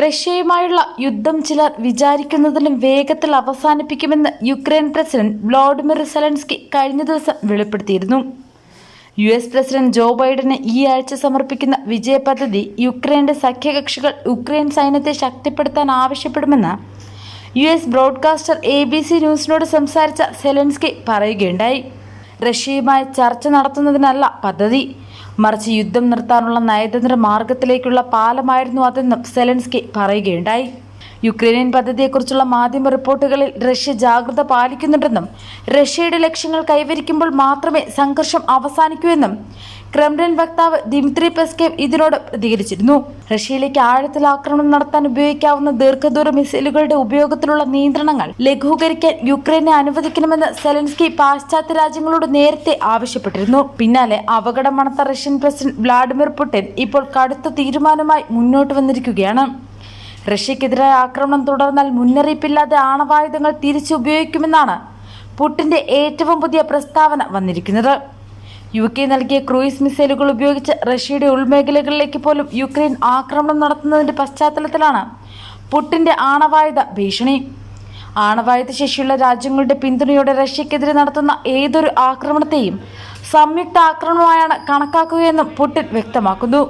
റഷ്യയുമായുള്ള യുദ്ധം ചിലർ വിചാരിക്കുന്നതിലും വേഗത്തിൽ അവസാനിപ്പിക്കുമെന്ന് യുക്രൈൻ പ്രസിഡന്റ് വ്ളാഡിമിർ സെലൻസ്കി കഴിഞ്ഞ ദിവസം വെളിപ്പെടുത്തിയിരുന്നു. US പ്രസിഡന്റ് ജോ ബൈഡന് ഈ ആഴ്ച സമർപ്പിക്കുന്ന വിജയ പദ്ധതി യുക്രൈന്റെ സഖ്യകക്ഷികൾ യുക്രൈൻ സൈന്യത്തെ ശക്തിപ്പെടുത്താൻ ആവശ്യപ്പെടുമെന്ന് US ബ്രോഡ്കാസ്റ്റർ ABC ന്യൂസിനോട് സംസാരിച്ച സെലൻസ്കി പറയുകയുണ്ടായി. റഷ്യയുമായി ചർച്ച നടത്തുന്നതിനല്ല പദ്ധതി, മറിച്ച് യുദ്ധം നിർത്താനുള്ള നയതന്ത്ര മാർഗത്തിലേക്കുള്ള പാലമായിരുന്നു അതെന്നും സെലൻസ്കി പറയുകയുണ്ടായി. യുക്രൈനിയൻ പദ്ധതിയെക്കുറിച്ചുള്ള മാധ്യമ റിപ്പോർട്ടുകളിൽ റഷ്യ ജാഗ്രത പാലിക്കുന്നുണ്ടെന്നും റഷ്യയുടെ ലക്ഷ്യങ്ങൾ കൈവരിക്കുമ്പോൾ മാത്രമേ സംഘർഷം അവസാനിക്കൂ എന്നും ക്രെംലിൻ വക്താവ് ദിമിത്രി പെസ്കേവ് ഇതിനോട് പ്രതികരിച്ചിരുന്നു. റഷ്യയിലേക്ക് ആഴത്തിൽ ആക്രമണം നടത്താൻ ഉപയോഗിക്കാവുന്ന ദീർഘദൂര മിസൈലുകളുടെ ഉപയോഗത്തിലുള്ള നിയന്ത്രണങ്ങൾ ലഘൂകരിക്കാൻ യുക്രൈനെ അനുവദിക്കണമെന്ന് സെലൻസ്കി പാശ്ചാത്യ രാജ്യങ്ങളോട് നേരത്തെ ആവശ്യപ്പെട്ടിരുന്നു. പിന്നാലെ അപകടം മണത്ത റഷ്യൻ പ്രസിഡന്റ് വ്ളാഡിമിർ പുടിൻ ഇപ്പോൾ കടുത്ത തീരുമാനമായി മുന്നോട്ട് വന്നിരിക്കുകയാണ്. റഷ്യക്കെതിരായ ആക്രമണം തുടർന്നാൽ മുന്നറിയിപ്പില്ലാതെ ആണവായുധങ്ങൾ തിരിച്ചു ഉപയോഗിക്കുമെന്നാണ് പുടിന്റെ ഏറ്റവും പുതിയ പ്രസ്താവന വന്നിരിക്കുന്നത്. UK നൽകിയ ക്രൂയിസ് മിസൈലുകൾ ഉപയോഗിച്ച് റഷ്യയുടെ ഉൾമേഖലകളിലേക്ക് പോലും യുക്രൈൻ ആക്രമണം നടത്തുന്നതിന്റെ പശ്ചാത്തലത്തിലാണ് പുടിന്റെ ആണവായുധ ഭീഷണി. ആണവായുധ ശേഷിയുള്ള രാജ്യങ്ങളുടെ പിന്തുണയോടെ റഷ്യക്കെതിരെ നടത്തുന്ന ഏതൊരു ആക്രമണത്തെയും സംയുക്ത ആക്രമണമായാണ് കണക്കാക്കുകയെന്നും പുടിൻ വ്യക്തമാക്കുന്നു.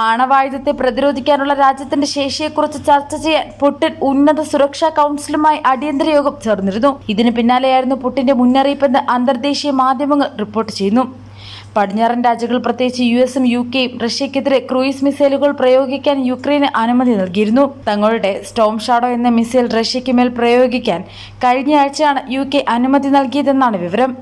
ആണവായുധത്തെ പ്രതിരോധിക്കാനുള്ള രാജ്യത്തിന്റെ ശേഷിയെക്കുറിച്ച് ചർച്ച ചെയ്യാൻ പുടിൻ ഉന്നത സുരക്ഷാ കൗൺസിലുമായി അടിയന്തര യോഗം ചേർന്നിരുന്നു. ഇതിന് പിന്നാലെയായിരുന്നു പുടിന്റെ മുന്നറിയിപ്പെന്ന് അന്തർദേശീയ മാധ്യമങ്ങൾ റിപ്പോർട്ട് ചെയ്യുന്നു. പടിഞ്ഞാറൻ രാജ്യങ്ങൾ, പ്രത്യേകിച്ച് USഉം UKയും റഷ്യക്കെതിരെ ക്രൂയിസ് മിസൈലുകൾ പ്രയോഗിക്കാൻ യുക്രൈന് അനുമതി നൽകിയിരുന്നു. തങ്ങളുടെ സ്റ്റോം ഷാഡോ എന്ന മിസൈൽ റഷ്യയ്ക്ക് മേൽ പ്രയോഗിക്കാൻ കഴിഞ്ഞയാഴ്ചയാണ് UK അനുമതി നൽകിയതെന്നാണ് വിവരം.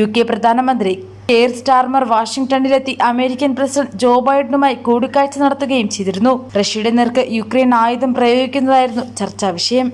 UK പ്രധാനമന്ത്രി കെയർ സ്റ്റാർമർ വാഷിംഗ്ടണിലെത്തി അമേരിക്കൻ പ്രസിഡന്റ് ജോ ബൈഡനുമായി കൂടിക്കാഴ്ച നടത്തുകയും ചെയ്തിരുന്നു. റഷ്യയുടെ നേർക്ക് യുക്രൈൻ ആയുധം പ്രയോഗിക്കുന്നതായിരുന്നു ചർച്ചാ വിഷയം.